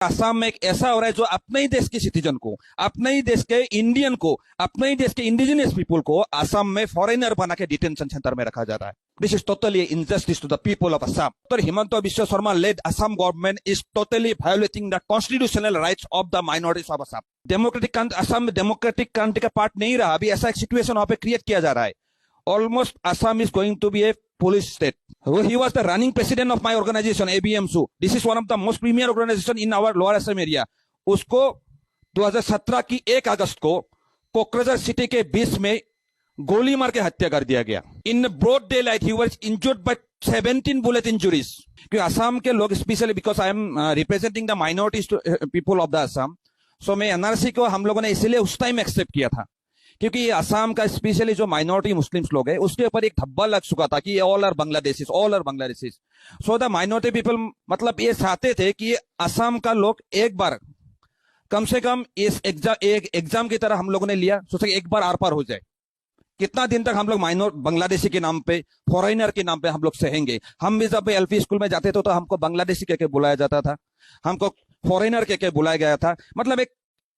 असम में एक ऐसा हो रहा है जो अपने ही देश के सिटीजन को, अपने ही देश के इंडियन को, अपने ही देश के इंडिजिनियस पीपल को असम में फॉरेनर बना के डिटेंशन सेंटर में रखा जा रहा है. This is totally injustice to the people of Assam. Dr. Himanta Biswa Sarma led Assam government is totally violating the constitutional rights of the minorities of Assam. Assam democratic country का part नहीं रहा. अभी ऐसा एक सिचुएशन वहां पे create किया जा रहा है. Almost Assam is going to be a police state. He was the running president of my organization, ABMSU. This is one of the most premier organization in our Lower Assam area. उसको 2017 की 1 अगस्त को Kokrajhar city के बीच में गोली मार के हत्या कर दिया गया. In broad day light he was injured by 17 bullet injuries. क्योंकि असम के लोग specially because I am representing the minorities people of the Assam, so मैं एनआरसी को हम लोगों ने इसलिए उस टाइम एक्सेप्ट किया था क्योंकि ये असम का स्पेशली जो माइनॉरिटी मुस्लिम्स लोग हैं उसके ऊपर एक धब्बा लग चुका था कि all are Bangladeshis, all are Bangladeshis. So the minority people मतलब ये चाहते थे कि असम का लोग एक बार कम से कम इस एग्जाम की तरह हम लोगों ने लिया, सोचा एक बार आर पार हो जाए. कितना दिन तक हम लोग माइनॉर बांग्लादेशी के नाम पे, फॉरेनर के नाम पे हम लोग सहेंगे. हम भी जब एलपी स्कूल में जाते थे तो हमको बांग्लादेशी कह के बुलाया जाता था, हमको फॉरेनर कह के बुलाया गया था. मतलब एक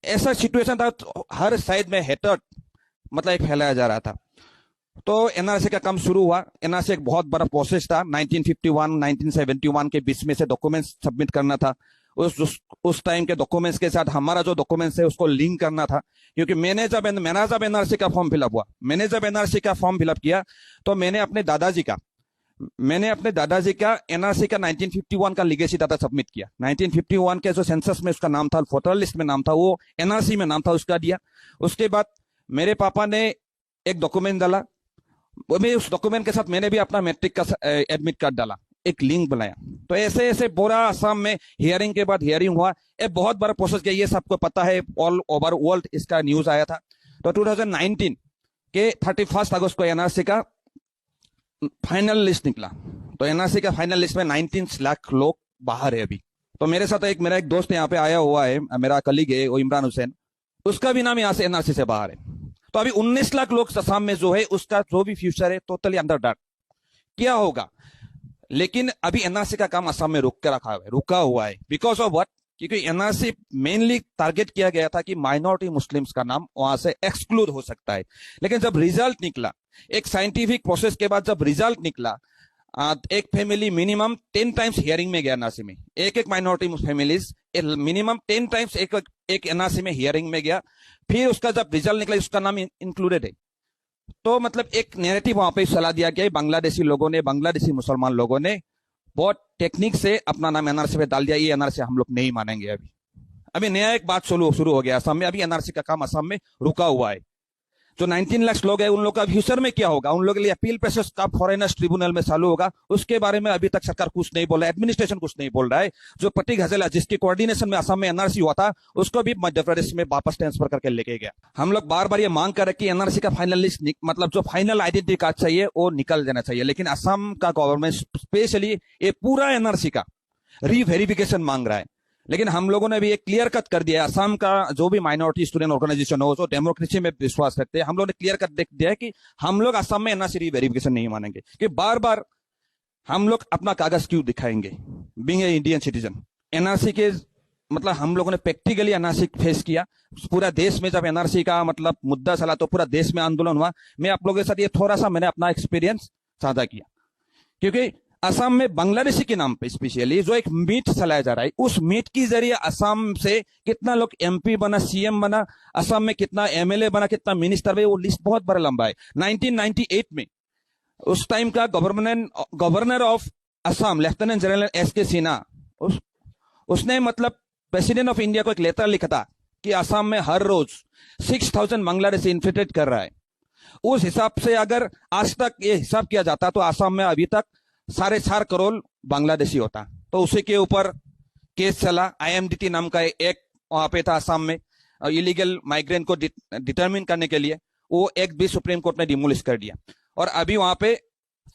ऐसा सिचुएशन था, हर साइड में हेटर मतलब एक फैलाया जा रहा था. तो एनआरसी का काम शुरू हुआ. एनआरसी एक बहुत बड़ा प्रोसेस था. 1951 1971 के बीच में से डॉक्यूमेंट्स सबमिट करना था. उस टाइम के डॉक्यूमेंट्स के साथ हमारा जो डॉक्यूमेंट्स है उसको लिंक करना था. क्योंकि मैंने जब एनआरसी का फॉर्म फिलअप हुआ, मैंने जब एनआरसी का फॉर्म फिलअप किया तो मैंने अपने दादाजी का एनआरसी का 1951 का लीगेसी डाटा सबमिट किया. 1951 के जो सेंसस में उसका नाम था, वोटर लिस्ट में नाम था, वो एनआरसी में नाम था, उसका दिया. उसके बाद मेरे पापा ने एक डॉक्यूमेंट डाला. उस डॉक्यूमेंट के साथ मैंने भी अपना मैट्रिक का एडमिट कार्ड डाला, एक लिंक बनाया. तो ऐसे ऐसे पूरा असम में हियरिंग के बाद हियरिंग हुआ. एक बहुत बड़ा प्रोसेस किया, ये सबको पता है, ऑल ओवर वर्ल्ड इसका न्यूज आया था. तो 2019 के 31 अगस्त को एनआरसी का फाइनल लिस्ट निकला. तो एनआरसी का फाइनल लिस्ट में 19 लाख लोग बाहर है अभी. तो मेरे साथ मेरा एक दोस्त यहाँ पे आया हुआ है, मेरा कलीग है, वो इमरान हुसैन, उसका भी नाम यहाँ से एनआरसी से बाहर है. तो अभी 19 लाख लोग असम में जो है उसका जो भी फ्यूचर है टोटली अंडर डार्क. क्या होगा? लेकिन अभी एनआरसी का काम असम में रुका हुआ है. Because of what? क्योंकि एनआरसी मेनली टारगेट किया गया था कि माइनॉरिटी मुस्लिम्स का नाम वहां से एक्सक्लूड हो सकता है. लेकिन जब रिजल्ट निकला, एक साइंटिफिक प्रोसेस के बाद जब रिजल्ट निकला, एक फैमिली मिनिमम 10 टाइम्स हियरिंग में गया एनआरसी में. एक माइनॉरिटी फैमिलीज मिनिमम 10 टाइम्स एक एनआरसी में हियरिंग में गया. फिर उसका जब रिजल्ट निकला उसका नाम इंक्लूडेड है. तो मतलब एक नैरेटिव वहां पे सलाह दिया गया. बांग्लादेशी लोगों ने, बांग्लादेशी मुसलमान लोगों ने बहुत टेक्निक से अपना नाम एनआरसी पे डाल दिया. ये एनआरसी हम लोग नहीं मानेंगे. अभी नया एक बात शुरू हो गया असम में. अभी एनआरसी का काम असम में रुका हुआ है. जो 19 लाख लोग हैं उन लोग का फ्यूचर में क्या होगा? उन लोगों के लिए अपील प्रोसेस का फॉरेनर्स ट्रिब्यूनल में चालू होगा. उसके बारे में अभी तक सरकार कुछ नहीं बोल रहा है, एडमिनिस्ट्रेशन कुछ नहीं बोल रहा है. जो प्रतीक हजेला जिसकी कोऑर्डिनेशन में असम में एनआरसी हुआ था उसको भी मध्य प्रदेश में वापस ट्रांसफर करके लेके गया. हम लोग बार बार ये मांग कर रहे कि एनआरसी का फाइनल लिस्ट मतलब जो फाइनल आइडेंटिटी कार्ड चाहिए वो निकल जाना चाहिए. लेकिन असम का गवर्नमेंट स्पेशली ये पूरा एनआरसी का रीवेरिफिकेशन मांग रहा है. लेकिन हम लोगों ने भी एक क्लियर कट कर दिया है. असम का जो भी माइनॉरिटी स्टूडेंट ऑर्गेनाइजेशन हो, जो डेमोक्रेसी में विश्वास रखते हैं, हम लोगों ने क्लियर कट देख दिया है कि हम लोग असम में एनआरसी वेरिफिकेशन नहीं मानेंगे. कि बार बार हम लोग अपना कागज क्यों दिखाएंगे being a Indian citizen. NRC के मतलब हम लोगों ने प्रैक्टिकली एनआरसी फेस किया. पूरा देश में जब एनआरसी का मतलब मुद्दा चला तो पूरा देश में आंदोलन हुआ. मैं आप लोगों के साथ ये थोड़ा सा मैंने अपना एक्सपीरियंस साझा किया. क्योंकि असम में बांग्लादेशी के नाम पे स्पेशली जो एक मीट चलाया जा रहा है, उस मीट की जरिए असम से कितना लोग एमपी बना, सीएम बना, असम में कितना एमएलए बना, कितना मिनिस्टर बना, वो लिस्ट बहुत बड़ा लंबा है. 1998 में उस टाइम का governor of Assam lieutenant general S K Sinha, उसने मतलब प्रेसिडेंट ऑफ इंडिया को एक लेटर लिखा था कि असम में हर रोज 6000 बांग्लादेशी इन्फिल्ट्रेट कर रहा है. उस हिसाब से अगर आज तक ये हिसाब किया जाता तो असम में अभी तक 4.5 करोड़ बांग्लादेशी होता. तो उसी के ऊपर केस चला. आईएमडीटी नाम का एक वहां पे था असम में, इलीगल माइग्रेंट को डिटरमिन करने के लिए. वो एक भी सुप्रीम कोर्ट ने डिमोलिश कर दिया. और अभी वहां पे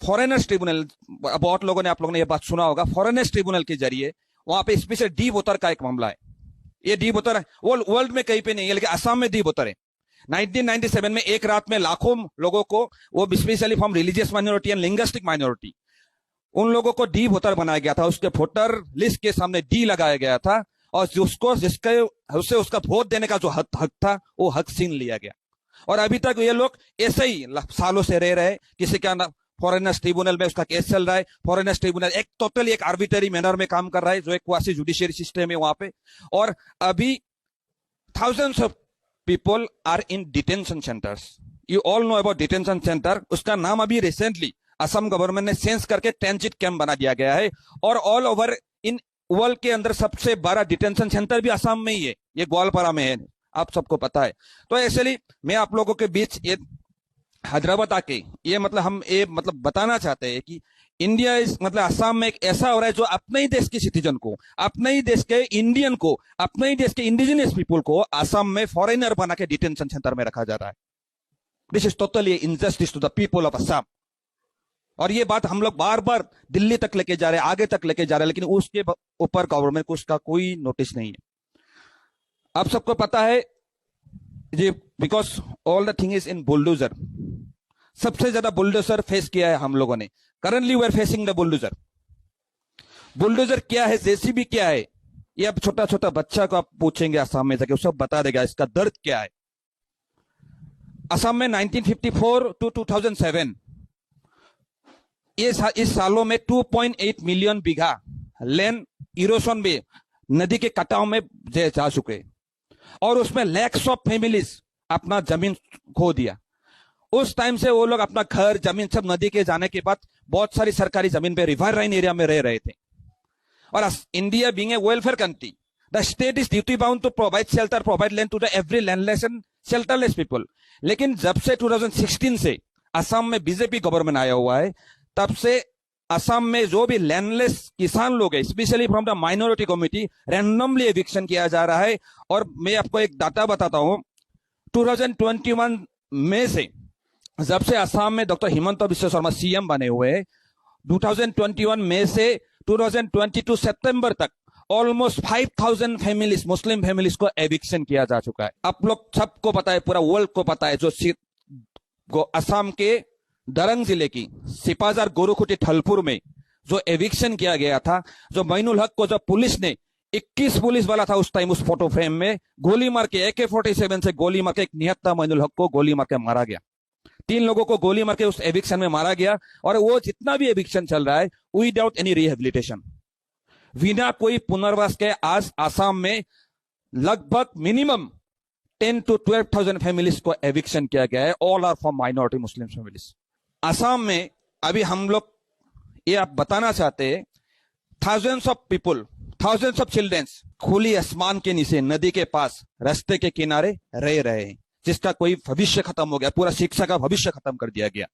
फॉरेनर्स ट्रिब्यूनल, बहुत लोगों ने, आप लोगों ने ये बात सुना होगा, फॉरेनर्स ट्रिब्यूनल के जरिए वहां पे स्पेशल डी वोटर का एक मामला है. ये डी वोटर वर्ल्ड में कहीं पे नहीं है, लेकिन असम में डी वोटर है. 1997 में एक रात में लाखों लोगों को, वो specially from religious minority and linguistic minority, उन लोगों को डी वोटर बनाया गया था. उसके वोटर लिस्ट के सामने डी लगाया गया था. और जिसके उससे उसका वोट देने का जो हक था वो हक छीन लिया गया। और अभी तक ये लोग ऐसे ही सालों से रह रहे। किसी का फॉरेनर्स ट्रिब्यूनल में उसका केस चल रहा है। फॉरेनर्स ट्रिब्यूनल एक टोटली एक आर्बिट्ररी मैनर में काम कर रहा है, जो एक क्वासी जुडिशियरी सिस्टम है वहां पे। और अभी thousands of people are in detention centers. You all know about detention center. उसका नाम अभी रिसेंटली असम गवर्नमेंट ने चेंज करके ट्रांजिट कैंप बना दिया गया है। और ऑल ओवर इन वर्ल्ड के अंदर सबसे बड़ा डिटेंशन सेंटर भी असम में ही है, ये ग्वालपारा में है, आप सबको पता है। तो एक्चुअली मैं आप लोगों के बीच ये हैदराबाद आके ये हम ये बताना चाहते हैं कि इंडिया इस असम में एक ऐसा हो रहा है जो अपने ही देश के सिटीजन को, अपने ही देश के इंडियन को, अपने ही देश के इंडिजिनियस पीपुल को असम में फॉरेनर बना के डिटेंशन सेंटर में रखा जा रहा है। This is totally injustice to the people of Assam. और ये बात हम लोग बार बार दिल्ली तक लेके जा रहे हैं, आगे तक लेके जा रहे हैं, लेकिन उसके ऊपर गवर्नमेंट को उसका कोई नोटिस नहीं है। आप सबको पता है जी, because all the thing is in bulldozer. सबसे ज्यादा बुलडोजर फेस किया है हम लोगों ने। Currently we are facing the bulldozer. Bulldozer क्या है, जेसीबी क्या है, ये अब छोटा छोटा बच्चा को आप पूछेंगे असम में जाके, वो सब बता देगा इसका दर्द क्या है। असम में 1954 टू 2007 इस सालों में 2.8 मिलियन बीघा लैंड इरोशन में, नदी के कटाव में जा चुके, और उसमें लैक्स ऑफ फैमिलीज अपना जमीन खो दिया। उस टाइम से वो लोग अपना घर जमीन सब नदी के जाने के बाद बहुत सारी सरकारी जमीन पे रिवर लाइन एरिया में रह रहे थे। और India being a welfare country, the state is duty bound to provide shelter, provide land to the every landless and shelterless people. लेकिन जब से 2016 से असम में बीजेपी गवर्नमेंट आया हुआ है, तब से असम में जो भी लैंडलेस किसान लोग हैं, specially from the minority community, randomly eviction किया जा रहा है। और मैं आपको एक डाटा बताता हूं, 2021 में से जब से असम में डॉक्टर हिमंत बिश्व शर्मा सीएम बने हुए, 2021 में से 2022 सितंबर तक ऑलमोस्ट 5000 फैमिलीज, मुस्लिम फैमिलीज को एविक्शन किया जा चुका है। आप लोग सबको पता है, पूरा वर्ल्ड को पता है, जो असम के दरंग जिले की सिपाजार गोरुखुटी थलपुर में जो एविक्शन किया गया था, जो माइनुल हक को जब पुलिस ने 21 पुलिस वाला था उस टाइम, उस फोटो फ्रेम में गोली मार के AK-47 से गोली मार के एक निहत्ता माइनुल हक को गोली मार के मारा गया। 3 लोगों को गोली मार के उस एविक्शन में मारा गया। और वो जितना भी एविक्शन चल रहा है विदाउट एनी रिहेबिलिटेशन, बिना कोई पुनर्वास के, आज असम में लगभग मिनिमम 10 to 12,000 फैमिलीज को एविक्शन किया गया है। All are from minority Muslim families. Assam में अभी हम लोग ये आप बताना चाहते हैं, thousands of people, thousands of childrens खुली आसमान के नीचे नदी के पास रास्ते के किनारे रह रहे हैं, जिसका कोई भविष्य खत्म हो गया, पूरा शिक्षा का भविष्य खत्म कर दिया गया।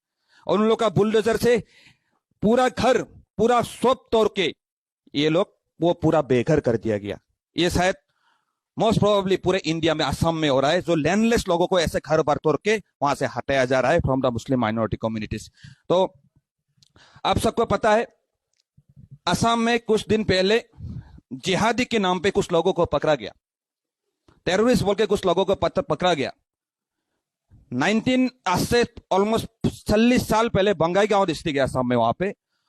और उन लोग का बुलडोजर से पूरा घर, पूरा सब तोड़ के ये लोग वो पूरा बेघर कर दिया गया। ये शायद मोस्ट प्रोबेबली पूरे इंडिया में, असम में हो रहा है, जो लैंडलेस लोगों को ऐसे घर बार तोड़ के वहां से हटाया जा रहा है from the Muslim minority communities. तो आप सबको पता है, असम में कुछ दिन पहले जिहादी के नाम पे कुछ लोगों को पकड़ा गया, टेररिस्ट बोल के कुछ लोगों को पकड़ा गया। आज से ऑलमोस्ट 40 साल पहले बंगाईगांव डिस्ट्रिक्ट है असम में,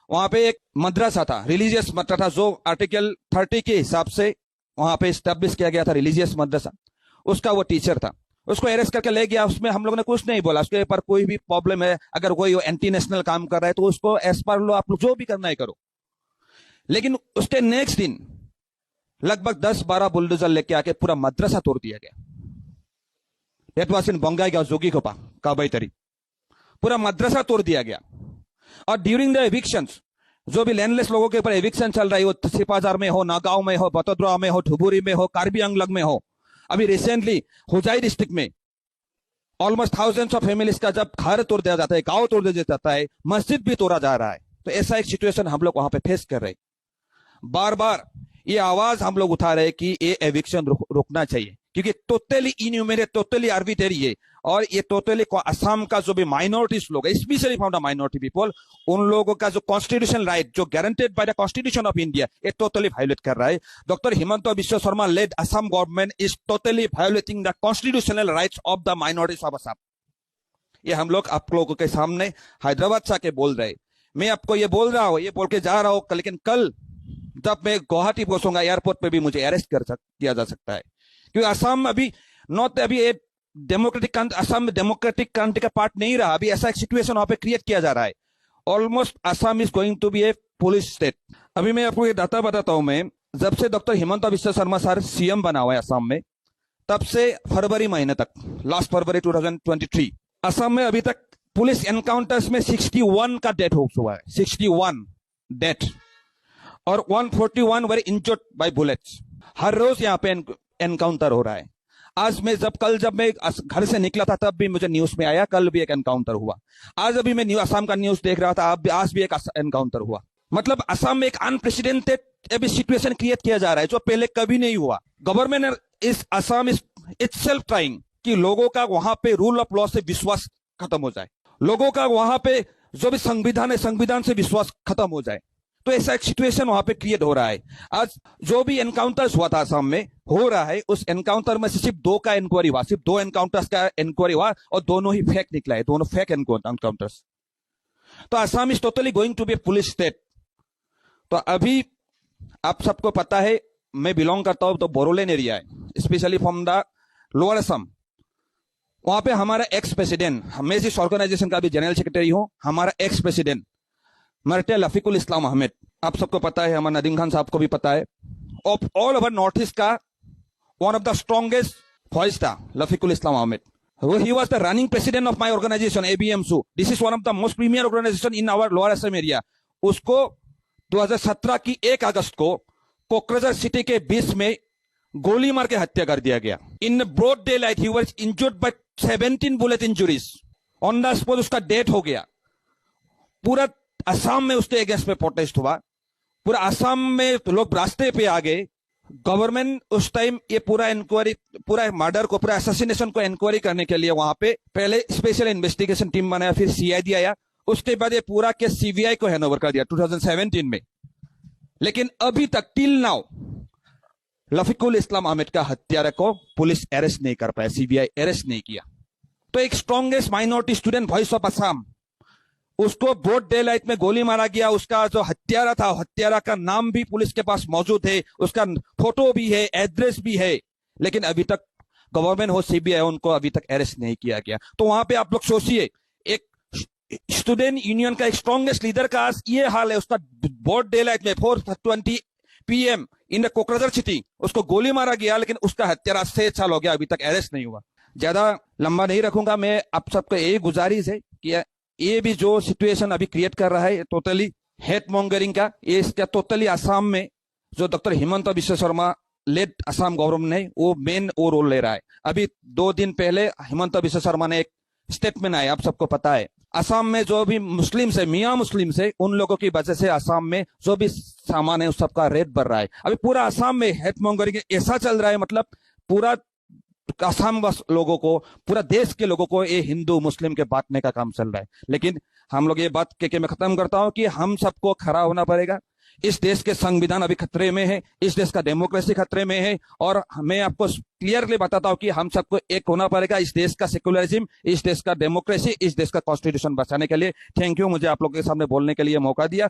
वहां पे एक मदरसा था, रिलीजियस मदरसा, जो आर्टिकल 30 के हिसाब से वहां पे स्टैब्लिश किया गया था, रिलीजियस मदरसा। उसका वो टीचर था, उसको अरेस्ट करके ले गया। उसमें हम लोगों ने कुछ नहीं बोला, उसके ऊपर कोई भी प्रॉब्लम है, अगर कोई एंटी नेशनल काम कर रहा है तो उसको एज पर लो, आप लोग जो भी करना है करो। लेकिन उसके नेक्स्ट दिन लगभग 10-12 बुलडोजर लेके आके पूरा मदरसा तोड़ दिया गया। That was in Bongaigaon, Jogighopa, काबाईतरी, पूरा मदरसा तोड़ दिया गया। और ड्यूरिंग द एविक्शंस, जो भी लैंडलेस लोगों के ऊपर एविक्शन चल रहा है, वो सिपाजार में हो, नागांव में हो, बतोद्रा में हो, धुबुरी में हो, कार्बी आंगलंग में हो, अभी रिसेंटली होजाई डिस्ट्रिक्ट में ऑलमोस्ट थाउजेंड्स ऑफ फैमिलीज का जब घर तोड़ दिया जाता है, गांव तोड़ दिया जाता है, मस्जिद भी तोड़ा जा रहा है। तो ऐसा एक सिचुएशन हम लोग वहां पे फेस कर रहे हैं। बार बार ये आवाज हम लोग उठा रहे हैं कि ये एविक्शन रुकना चाहिए, क्योंकि टोटली इन्यूमरेट, टोटली आर्बिट्रेरी है। और ये टोटली असम का जो भी माइनॉरिटीज लोग है, specially from the minority people, उन लोगों का जो कॉन्स्टिट्यूशनल राइट जो guaranteed by the constitution of India, ये टोटली वायलेट कर रहा है। Doctor Himanta Biswa Sarma led Assam government is totally violating the constitutional rights of the minorities of Assam. ये हम लोग आप लोगों के सामने हैदराबाद से आके बोल रहे। मैं आपको ये बोल रहा हूं, ये बोल के जा रहा हूं, लेकिन कल जब मैं गुवाहाटी पहुंचूंगा एयरपोर्ट पे भी मुझे अरेस्ट किया जा सकता है, क्योंकि असम में अभी नॉट अभी एक डेमोक्रेटिक असम में डेमोक्रेटिक कंट्री का पार्ट नहीं रहा। अभी ऐसा एक सिचुएशन वहां पे क्रिएट किया जा रहा है। Almost Assam is going to be a police state. अभी मैं आपको ये डाटा बताता हूं। मैं जब से doctor Himanta Biswa Sharma sir CM बना हुआ है असम में, तब से फरवरी महीने तक, लास्ट फरवरी 2023, असम में अभी तक पुलिस एनकाउंटर्स में 61 का डेथ हो चुका है। 61 डेथ और 141 वेरी इंजर्ड बाय बुलेट्स। हर रोज यहाँ पे एनकाउंटर हो रहा है। आज मैं जब मैं घर से निकला था तब भी मुझे न्यूज में आया, कल भी एक एनकाउंटर हुआ। आज अभी मैं असम का न्यूज देख रहा था, आज भी एक एनकाउंटर हुआ। मतलब असम में एक अनप्रेसिडेंटेड अभी सिचुएशन क्रिएट किया जा रहा है जो पहले कभी नहीं हुआ। गवर्नमेंट इस असम इज इटसेल्फ ट्राइंग कि लोगों का वहां पे रूल ऑफ लॉ से विश्वास खत्म हो जाए, लोगों का वहां पे जो भी संविधान है संविधान से विश्वास खत्म हो जाए। तो ऐसा एक सिचुएशन वहां पे क्रिएट हो रहा है। आज जो भी एनकाउंटर्स हुआ था असम में हो रहा है, उस एनकाउंटर में से सिर्फ 2 का इंक्वायरी हुआ, सिर्फ 2 एनकाउंटर्स का इंक्वायरी हुआ और दोनों ही फेक निकला है, दोनों फेक एनकाउंटर्स। तो Assam is totally going to be police state. तो अभी आप सबको पता है मैं बिलोंग करता हूं तो बोरोलैंड एरिया है, specially from the lower Assam. वहां पे हमारा एक्स प्रेसिडेंट, मैं जिस ऑर्गेनाइजेशन का भी जनरल सेक्रेटरी हूं, हमारा एक्स प्रेसिडेंट मर्टे लफीकुल इस्लाम अहमद, आप सबको पता है, हमारा नदीम खान साहब को भी पता है, ऑल ओवर नॉर्थ ईस्ट का one of the strongest voice था लफीकुल इस्लाम Ahmad. He was the running president of my organization ABMSU. This is one of the most premier organization in our lower Assam area. उसको 2017 की 1 अगस्त को Kokrajhar city के बीच में गोली मार के हत्या कर दिया गया। In broad day light he was injured by 17 bullet injuries. On the spot उसका डेथ हो गया। पूरा असम में उसके अगेंस्ट में प्रोटेस्ट हुआ, पूरा असम में लोग रास्ते पे आ गए। गवर्नमेंट उस टाइम ये पूरा इंक्वायरी, पूरा मर्डर को, पूरा असैसिनेशन को इंक्वायरी करने के लिए वहां पे पहले स्पेशल इन्वेस्टिगेशन टीम बनाया, फिर सीआईडी आया, उसके बाद ये पूरा केस सीबीआई को हैंड ओवर कर दिया 2017 में। लेकिन अभी तक टिल नाउ लफीकुल इस्लाम अहमद का हत्यारा को पुलिस अरेस्ट नहीं कर पाया, सीबीआई अरेस्ट नहीं किया। तो एक strongest minority student voice of Assam, उसको ब्रॉड डे लाइट में गोली मारा गया। उसका जो हत्यारा था, हत्यारा का नाम भी पुलिस के पास मौजूद है, उसका फोटो भी है, एड्रेस भी है, लेकिन अभी तक गवर्नमेंट हो सीबीआई उनको अभी तक अरेस्ट नहीं किया गया। तो वहां पे आप लोग सोचिए, एक स्टूडेंट यूनियन का एक स्ट्रॉन्गेस्ट लीडर का आज ये हाल है, उसका ब्रॉड डे लाइट में 4:20 PM इन कोकराझार सिटी उसको गोली मारा गया, लेकिन उसका हत्यारा 6 साल हो गया, अभी तक अरेस्ट नहीं हुआ। ज्यादा लंबा नहीं रखूंगा मैं, आप सबको यही गुजारिश है कि ये भी जो सिचुएशन अभी क्रिएट कर रहा है टोटली हेट मॉन्गरिंग का, ये इसका टोटली असम में जो doctor Himanta Biswa Sarma led Assam government है वो मेन वो रोल ले रहा है। अभी 2 दिन पहले हिमंता बिस्वा शर्मा ने एक स्टेटमेंट आया, आप सबको पता है, असम में जो भी मुस्लिम से, मियाँ मुस्लिम से, उन लोगों की वजह से असम में जो भी सामान है उस सबका रेट बढ़ रहा है। अभी पूरा असम में हेट मॉन्गरिंग ऐसा चल रहा है, मतलब पूरा असम लोगों को, पूरा देश के लोगों को ये हिंदू मुस्लिम के बांटने का काम चल रहा है। लेकिन हम लोग ये बात के मैं खत्म करता हूं कि हम सबको खड़ा होना पड़ेगा। इस देश के संविधान अभी खतरे में है, इस देश का डेमोक्रेसी खतरे में है, और मैं आपको क्लियरली बताता हूं कि हम सबको एक होना पड़ेगा इस देश का सेक्युलरिज्म, इस देश का डेमोक्रेसी, इस देश का कॉन्स्टिट्यूशन बचाने के लिए। थैंक यू, मुझे आप लोगों के सामने बोलने के लिए मौका दिया।